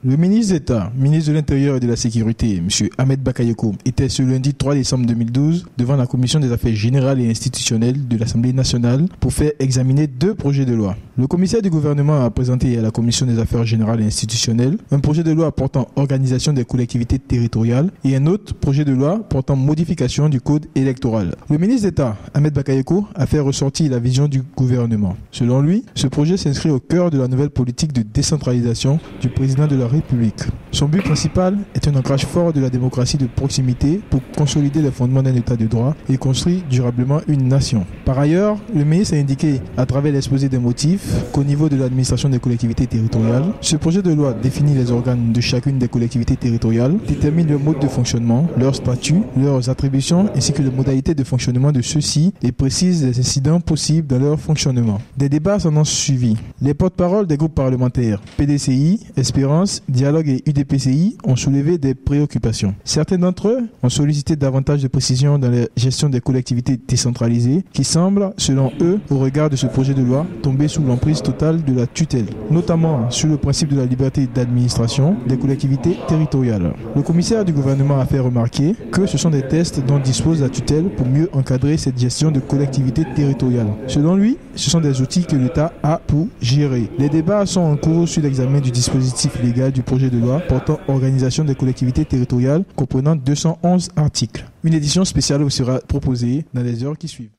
Le ministre d'État, ministre de l'Intérieur et de la Sécurité, M. Ahmed Bakayoko, était ce lundi 3 décembre 2012 devant la Commission des affaires générales et institutionnelles de l'Assemblée nationale pour faire examiner 2 projets de loi. Le commissaire du gouvernement a présenté à la Commission des affaires générales et institutionnelles un projet de loi portant organisation des collectivités territoriales et un autre projet de loi portant modification du code électoral. Le ministre d'État, Ahmed Bakayoko, a fait ressortir la vision du gouvernement. Selon lui, ce projet s'inscrit au cœur de la nouvelle politique de décentralisation du président de la République. Son but principal est un ancrage fort de la démocratie de proximité pour consolider les fondements d'un état de droit et construire durablement une nation. Par ailleurs, le ministre a indiqué à travers l'exposé des motifs qu'au niveau de l'administration des collectivités territoriales, ce projet de loi définit les organes de chacune des collectivités territoriales, détermine leur mode de fonctionnement, leur statut, leurs attributions ainsi que les modalités de fonctionnement de ceux-ci et précise les incidents possibles dans leur fonctionnement. Des débats s'en ont suivi. Les porte-paroles des groupes parlementaires PDCI, Espérance, Dialogue et UDPCI ont soulevé des préoccupations. Certains d'entre eux ont sollicité davantage de précisions dans la gestion des collectivités décentralisées qui semblent, selon eux, au regard de ce projet de loi, tomber sous l'emprise totale de la tutelle, notamment sur le principe de la liberté d'administration des collectivités territoriales. Le commissaire du gouvernement a fait remarquer que ce sont des tests dont dispose la tutelle pour mieux encadrer cette gestion de collectivités territoriales. Selon lui, ce sont des outils que l'État a pour gérer. Les débats sont en cours sur l'examen du dispositif légal du projet de loi portant organisation des collectivités territoriales comprenant 211 articles. Une édition spéciale vous sera proposée dans les heures qui suivent.